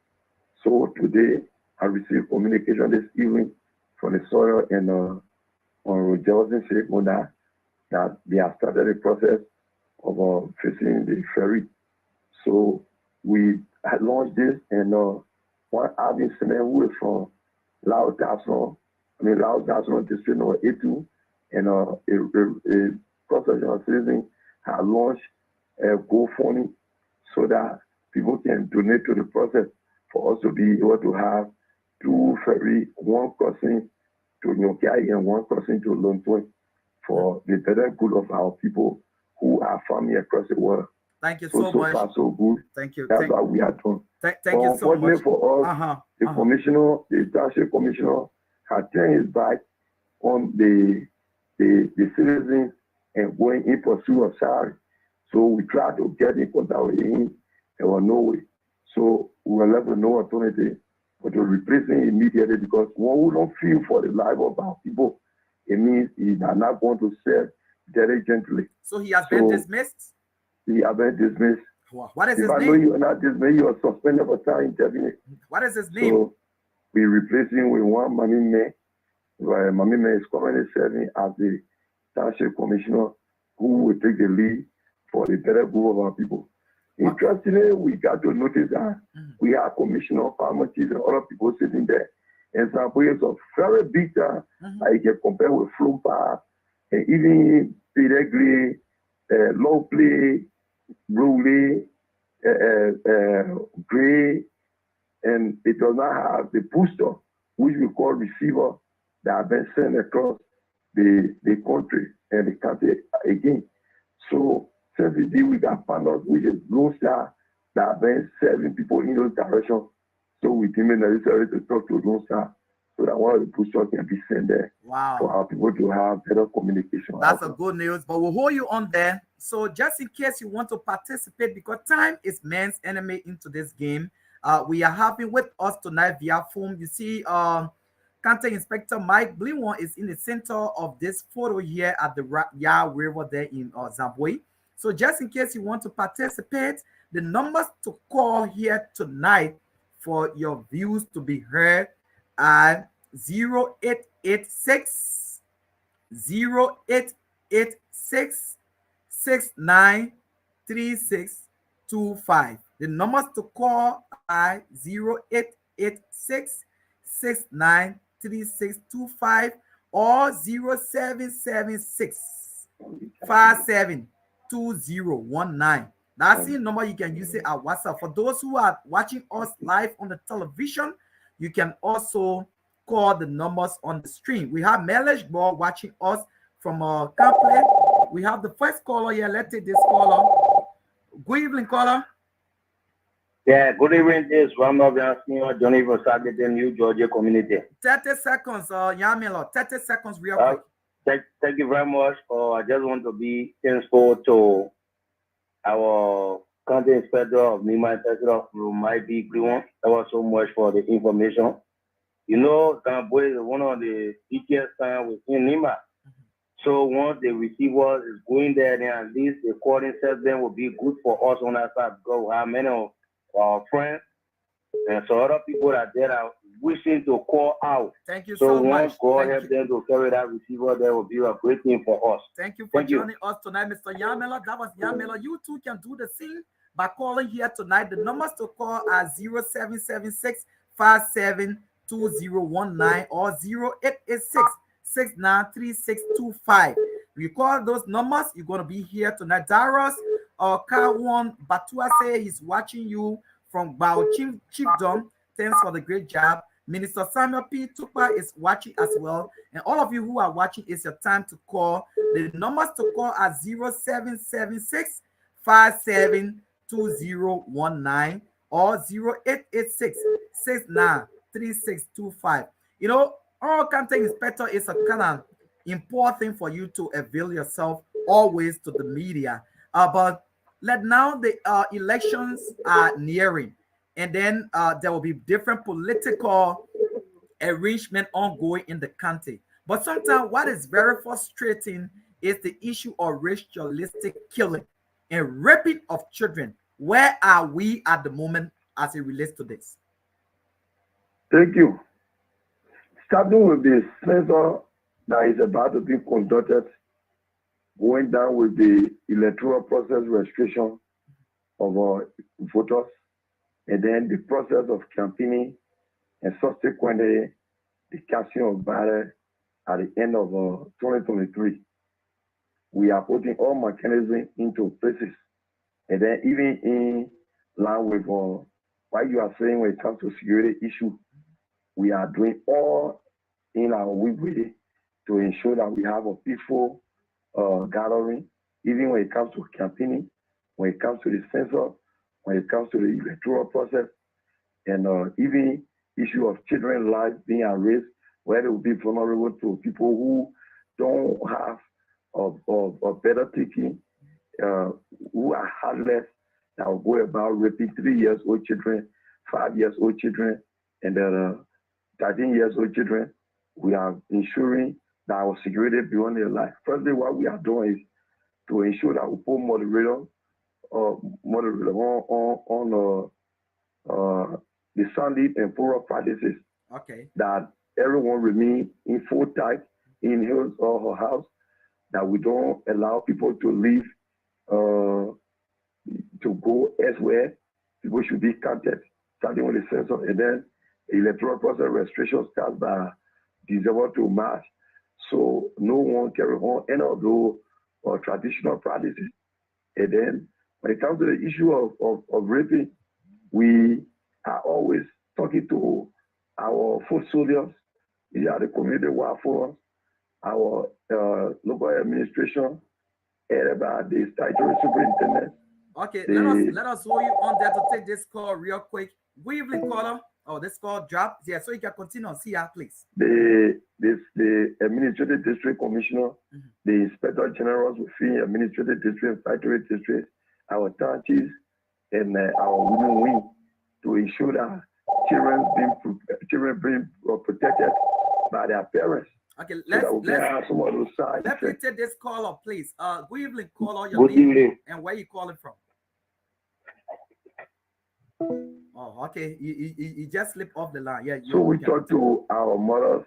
So today I received communication this evening from the soil and on Jefferson Sekunda that they have started the process of fixing the ferry. So we had launched this, and one Alvin Semen, who is from Lao Dason district number 82, and a cross-section citizen had launched a GoFundMe so that people can donate to the process for us to be able to have 2 ferry, 1 crossing to Nyokai and 1 crossing to Lontoi for the better good of our people who are family across the world. Thank you So so much. far, so good. Thank you. That's what we are doing. Thank But you so much. unfortunately for us, the commissioner, the township commissioner, had turned his back on the citizens and going in pursuit of salary. So we tried to get in contact with him. There was no way. So we were left with no alternative but to replace him immediately, because when we don't feel for the life of our people, it means he are not going to serve diligently. So he has been dismissed? He has been dismissed. Wow. What is his name? If I know you are not dismissed, you are suspended for time indefinite. What is his name? So we replace him with one Mami Man. Mami Man is currently serving as the township commissioner who will take the lead for the better good of our people. Interestingly, we got to notice that we have commissioner, farmer chiefs, and other people sitting there. And some players of very big time, like you can compare with Flopa, and even Peregli, Low Play, Bruley, Gray, and it does not have the booster, which we call receiver, that have been sent across the country and the country again. So since the day we got found out, which is Lone Star, that have been serving people in those directions. So we deemed it necessary to talk to Lone Star so that one of the boosters can be sent there for our people to have better communication. That's a good news, but we'll hold you on there. So just in case you want to participate, because time is man's enemy into this game, we are having with us tonight via phone. You see, County Inspector Mike Gblinwon is in the center of this photo here at the Ya River there in Gblinwon. So just in case you want to participate, the numbers to call here tonight for your views to be heard are 0886 0886 693625. The numbers to call are 0886 693625 or 0776 572019. That's the number you can use it at WhatsApp. For those who are watching us live on the television, you can also call the numbers on the stream. We have Melish Ball watching us from Campley. We have the first caller here. Let's take this caller. Good evening, caller. Yeah, good evening. This is one of your senior Johnny from Saclepea, New Georgia community. 30 seconds, Yamila. 30 seconds, real quick. Thank you very much. I just want to be thankful to our county inspector of Nimba, Mike Gblinwon. That was so much for the information. You know, Gblinwon is one of the easiest towns within Nimba. So once the receiver is going there, then at least the calling system will be good for us on that side, because we have many of our friends and so other people that there are wishing to call out. Thank you so much. Once God help them to carry that receiver, that will be a great thing for us. Thank you for joining us tonight, Mr. Yamela. That was Yamela. You too can do the same by calling here tonight. The numbers to call are 0776 572019 or 0886 693625. You call those numbers, you're going to be here tonight. Darius or Kawan Batua say he's watching you from Gblinwon Chiefdom. Thanks for the great job. Minister Samuel P. Tupa is watching as well. And all of you who are watching, it's your time to call. The numbers to call are 0776 572019 or 0886 693625. You know, all county inspector is a kind of important thing for you to avail yourself always to the media. But now the elections are nearing, and then there will be different political arrangement ongoing in the country. But sometimes what is very frustrating is the issue of ritualistic killing and raping of children. Where are we at the moment as it relates to this? Thank you. Starting with the census that is about to be conducted, going down with the electoral process registration of our voters, and then the process of campaigning, and subsequently the casting of ballot at the end of 2023. We are putting all mechanisms into places, and then even in line with what you are saying when it comes to security issue, we are doing all in our way to ensure that we have a peaceful gathering even when it comes to campaigning, when it comes to the census, when it comes to the electoral process, and even issue of children's lives being at risk, where they will be vulnerable to people who don't have or better thinking, who are heartless, that will go about raping 3 years old children, 5 years old children, and 13 years old children. We are ensuring that our security beyond their life. Firstly, what we are doing is to ensure that we put moderators on the Sunday and poorer practices. Okay. That everyone remain in full tight in his or her house, that we don't allow people to leave to go elsewhere. People should be counted, starting with the census, and then the electoral process registration starts by December to March. So no one carry on any of those traditional practices. And then when it comes to the issue of raping, we are always talking to our foot soldiers, we are the community warfare, our local administration, and about the statutory superintendent. Okay, let us hold you on there to take this call real quick. Good evening, caller. Oh, this call dropped. Yeah, so you can continue on CR, please. The administrative district commissioner, the inspector generals within administrative district, statutory district, our town chiefs, and our women wing to ensure that children being protected by their parents. Okay, let's take this caller, please. Good evening, caller. Good evening. And where you calling from? Oh, okay. You just slipped off the line. Yeah. So we talk to our mothers,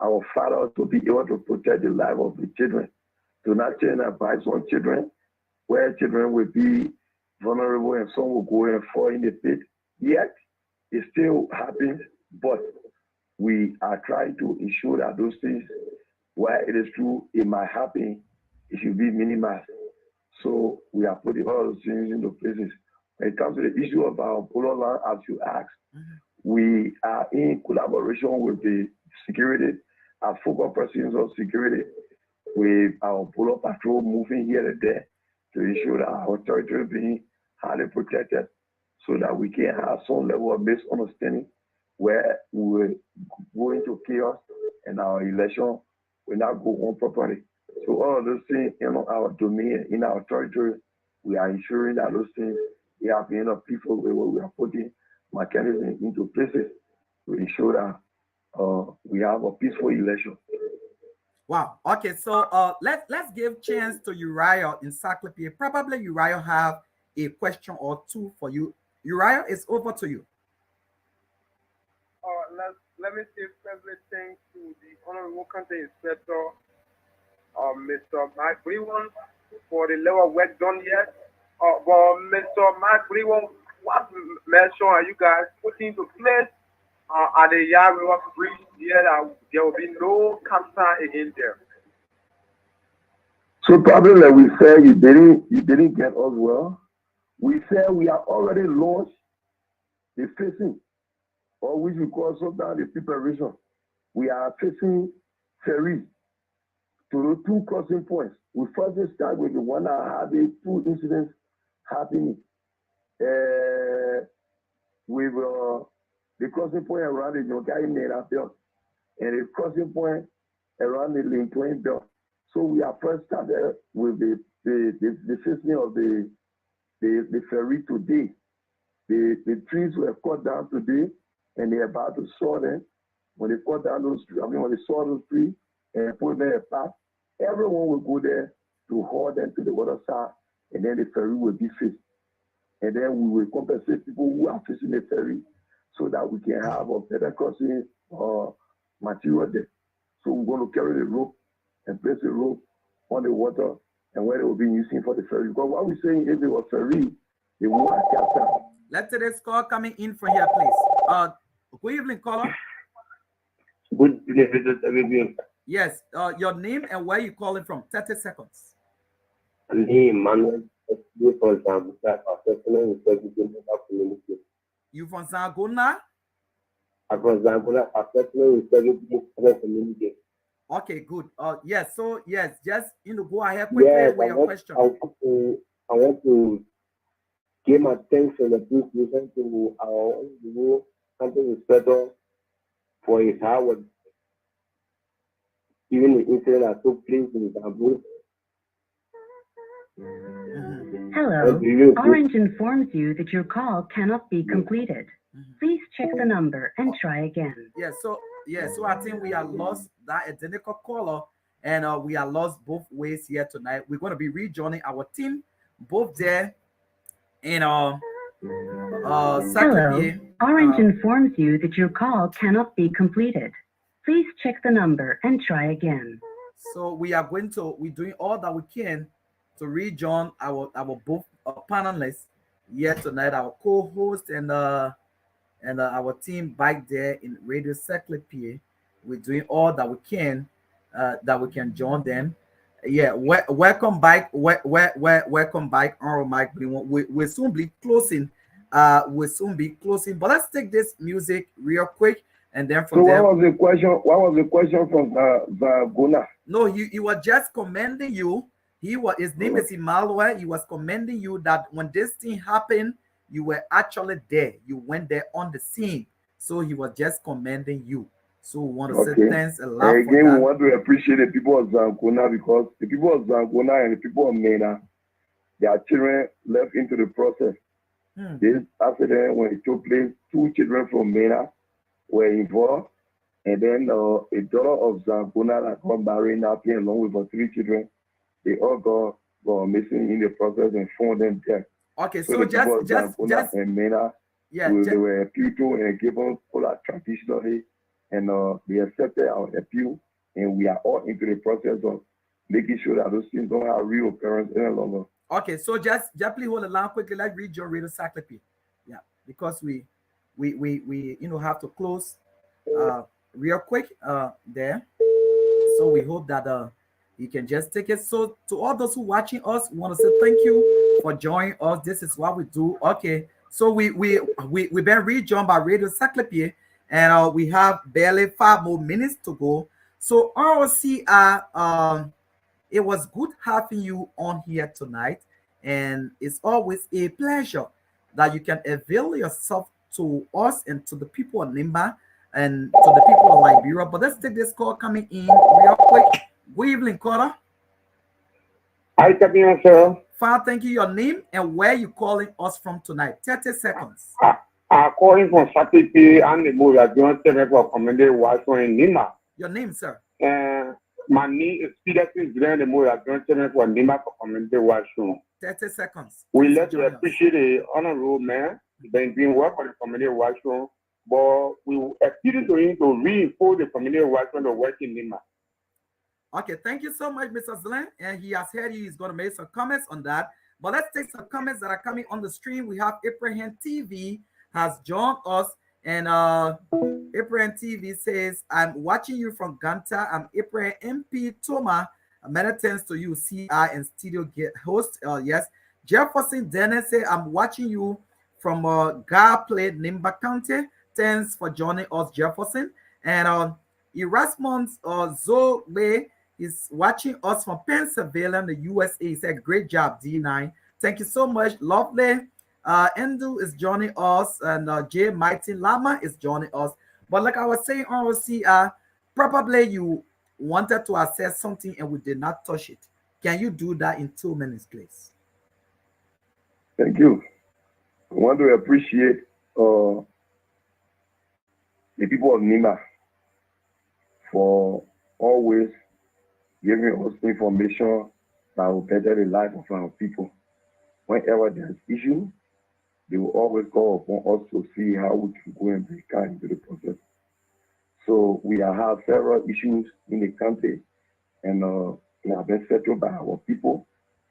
our fathers, to be able to protect the life of the children, to not change advice on children, where children will be vulnerable and some will go and fall in the pit. Yet it still happens, but we are trying to ensure that those things, where it is true, it might happen, it should be minimized. So we are putting all those things into places. When it comes to the issue of our polo land, as you asked, we are in collaboration with the security, our focal persons of security, with our polo patrol moving here and there to ensure that our territory being highly protected, so that we can have some level of misunderstanding where we will go into chaos and our election will not go on properly. So all of those things in our domain, in our territory, we are ensuring that those things, we are being a peaceful way where we are putting mechanisms into places to ensure that we have a peaceful election. Wow. Okay, so let's give chance to Uriah in Saclepea. Probably Uriah have a question or two for you. Uriah, it's over to you. Let me say firstly thanks to the Honorable County Inspector, Mr. Gblinwon, for the level of work done here. But Mr. Gblinwon, what measure are you guys putting into place at the Yard River Bridge here that there will be no campsite again there? So probably like we said, you didn't get us well. We said we are already launched the facing, or which we call sometimes the preparation. We are facing ferry to the 2 crossing points. We first start with the one that had the 2 incidents happening with the crossing point around the Yogai Nera belt and the crossing point around the Lincoln belt. So we are first started with the facing of the ferry today. The trees were cut down today, and they're about to saw them. When they cut down those trees, when they saw those trees and put them apart, everyone will go there to haul them to the other side, and then the ferry will be fixed. And then we will compensate people who are facing the ferry so that we can have a better crossing material there. So we're going to carry the rope and place the rope on the water and where they will be using for the ferry. Because what we're saying is, if it was ferry, they won't have captain. Let's say this call coming in from here, please. Good evening, caller. Good evening. Yes, your name and where you calling from. 30 seconds. Name, Manuel. You from Zangona? I'm from Zangona, community. Okay, good. Yes. So yes, just go ahead quickly Yes, with your question. I want to give my thanks and appreciation to our honorable campus inspector for his hard work, even the incident that took place in Kabul. Hello. Orange informs you that your call cannot be completed. Please check the number and try again. So I think we are lost that identical caller, and we are lost both ways here tonight. We're going to be rejoining our team, both there in Hello. Saclepea. Orange informs you that your call cannot be completed. Please check the number and try again. So we're doing all that we can to rejoin our both panelists here tonight, our co-host and our team back there in Radio Saclepea. We're doing all that we can that we can join them. Yeah, welcome back. Welcome back, Honorable Mike Gblinwon. We'll soon be closing. We'll soon be closing. But let's take this music real quick, and then So from there. what was the question? What was the question from the Goah? No, he was just commending you. His name is Emmanuel. He was commending you that when this thing happened, you were actually there. You went there on the scene. So he was just commending you. So we want to say thanks a lot And for again, we that. want to appreciate the people of Zangona because the people of Zangona and the people of Mena, their children left into the process. This accident, when it took place, 2 children from Mena were involved. And then a daughter of Zangona that got married now, along with her 3 children, they all got missing in the process and found them dead. Okay, So so the people of Zangona and Mena, they were appealed to and given full traditionally, and they accepted our appeal, and we are all into the process of making sure that those things don't have reoccurrence any longer. Okay, so just please hold the line quickly. Let's read your Radio Saclepea. Yeah, because we have to close real quick there. So we hope that you can just take it. So to all those who watching us, we want to say thank you for joining us. This is what we do. Okay, so we've been rejoined by Radio Saclepea, and we have barely 5 more minutes to go. So ROCR, it was good having you on here tonight, and it's always a pleasure that you can avail yourself to us and to the people of Nimba and to the people of Liberia. But let's take this call coming in real quick. Good evening, caller. Hi, Captain, sir. Fine, thank you. Your name and where you calling us from tonight. 30 seconds. I'm calling from Saclepea and the movie. I don't for community watch in Nimba. Your name, sir? My name is Peterson Glenn the movie. I don't for Nimba for community watch. 30 seconds. We let you appreciate the honorable man. Been doing work for the community watch, but we appeal to him to reinforce the community watch on the work in Nimba. Okay, thank you so much, Mr. Zlen. And he has heard you. He's going to make some comments on that. But let's take some comments that are coming on the stream. We have Abraham TV has joined us. And Abraham TV says, I'm watching you from Ganta. I'm Abraham MP Toma. Many thanks to you, CI and studio host. Yes. Jefferson Dennis says, I'm watching you from Goah, Nimba County. Thanks for joining us, Jefferson. And Erasmus Zoe is watching us from Pennsylvania, the USA. He said, great job, D9. Thank you so much. Lovely. Endu is joining us, and J. Mighty Lama is joining us. But like I was saying, probably you wanted to access something and we did not touch it. Can you do that in 2 minutes, please? Thank you. I want to appreciate the people of Nimba for always giving us information that will better the life of our people. Whenever there's issue, they will always call upon us to see how we can go and break out into the process. So we have several issues in the country, and they have been settled by our people.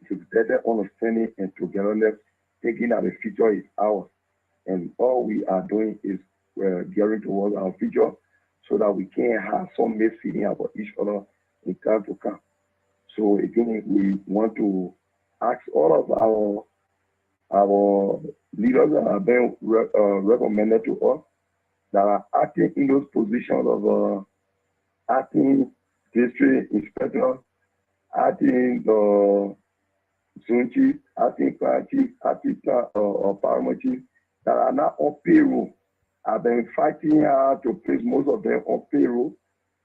It's better understanding and togetherness, thinking that the future is ours. And all we are doing is we're gearing towards our future so that we can have some mixed feeling about each other in time to come. So again, we want to ask all of our leaders that have been recommended to us that are acting in those positions of acting district inspector, acting zone chief, acting clan chief, acting paramount chief that are not on payroll. I've been fighting hard to place most of them on payroll,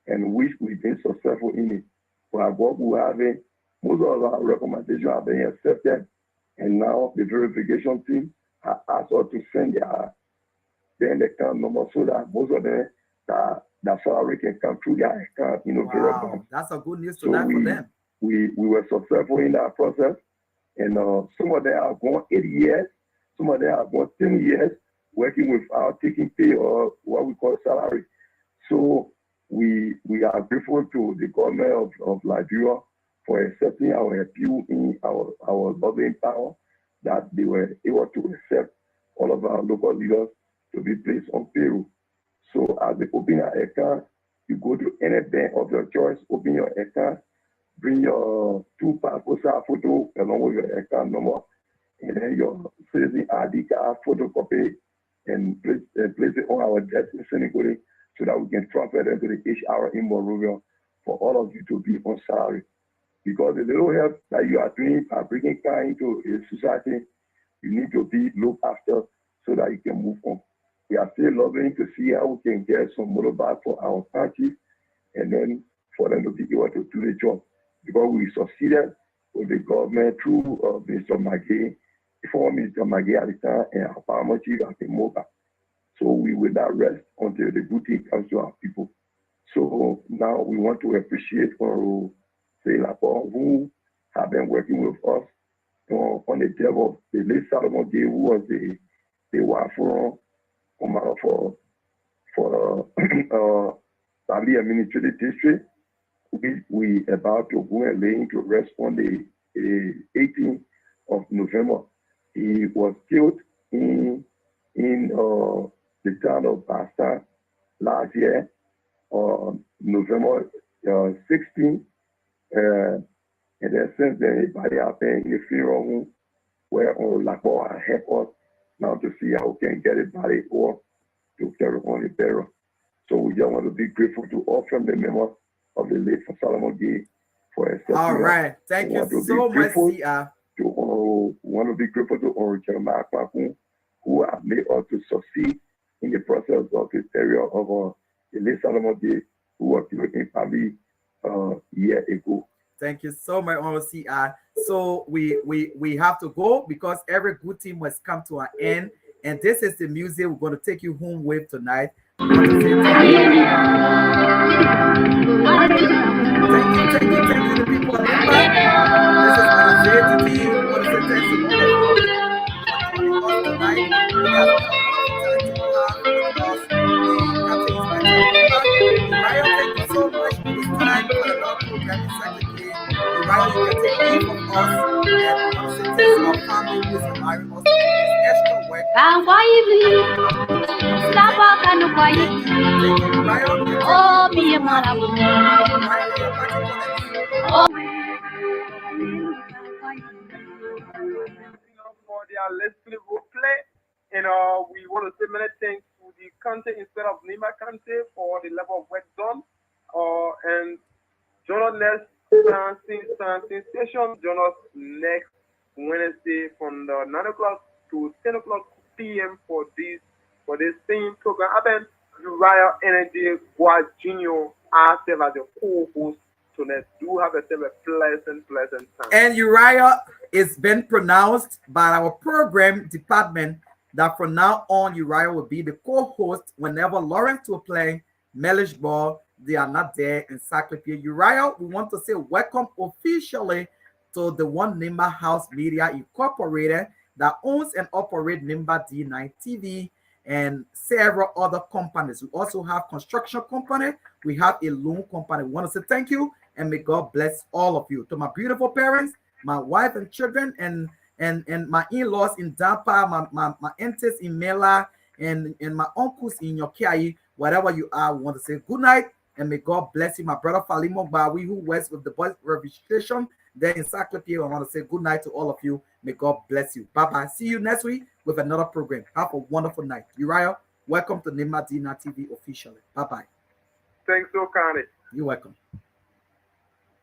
and which we've been successful in it. But what we have, most of our recommendations have been accepted, and now the verification team has asked us to send their account number so that most of them that salary can come through their account, Wow, that's a good news tonight for them. We were successful in that process, and some of them have gone 8 years, some of them have gone 10 years working without taking pay or what we call salary. So we are grateful to the government of Liberia for accepting our appeal in our lobbying power, that they were able to accept all of our local leaders to be placed on payroll. So as they open your account, you go to any bank of your choice, open your account, bring your 2 passport size photo along with your account number, and then your citizen ID card photocopy, and place it on our desk in Senegal so that we can transfer them to the HR in Monrovia for all of you to be on salary. Because the little help that you are doing by bringing car into a society, you need to be looked after so that you can move on. We are still lobbying to see how we can get some motorbike for our parties, and then for them to be able to do the job. Because we succeeded with the government through Mr. Maggie, before Mr. Maggie at the time, and our paramount chief at the mobile. So we will not rest until the good thing comes to our people. So now we want to appreciate our Saclepea who have been working with us on the death of the late Solomon Day, who was the wife for Bali Administrative District. We about to go and lay into rest on the 18th of November. He was killed in the town of Basta last year, November 16th. And then since then, everybody have been in the funeral home where Goah help us now to see how we can get a body or to carry on the burial. So we just want to be grateful to all family members of the late Solomon Day for accepting. All right, thank you so much, CR. We want to be grateful to Jeremiah Kwakun, who have made us to succeed in the process of the burial of the late Solomon Day, who was killed in Paris a year ago. Thank you so much, CR. So we have to go because every good thing must come to an end. And this is the music we're going to take you home with tonight. Thank you to the people of Nimba. This is my identity. We want to say thanks to all of you for joining us tonight. It has been a wonderful time to have with us the Captain Inspector Nimba. Uriah, thank you so much for this time for another program in Saclepea. Uriah, you can take leave of us, and we want to say thanks to our family who is allowing us to do this extra work. For their listening role play, and we want to say many thanks to the county instead of Nimba County for the level of work done, and journalists station join us next Wednesday from the 9 o'clock to 10 o'clock p.m. for this same program. I've been Uriah Energy Goah Jr. I serve as a co-host tonight. Do have a pleasant time. And Uriah is been pronounced by our program department that from now on Uriah will be the co-host whenever Lawrence will play Mellish Ball. They are not there in Saclepea. Uriah, we want to say welcome officially to the One Nimba House Media Incorporated that owns and operates Nimba D9 TV and several other companies. We also have construction company. We have a loan company. We want to say thank you and may God bless all of you. To my beautiful parents, my wife and children, and my in-laws in Dampa, my aunties in Mela, and my uncles in Yokiai, wherever you are, we want to say good night and may God bless you. My brother Falimo Gbarwee, who works with the boys registration there in Saclepea, I want to say good night to all of you. May God bless you. Bye-bye. See you next week with another program. Have a wonderful night. Uriah, welcome to Nimba D9 TV officially. Bye-bye. Thanks so kindly. You're welcome.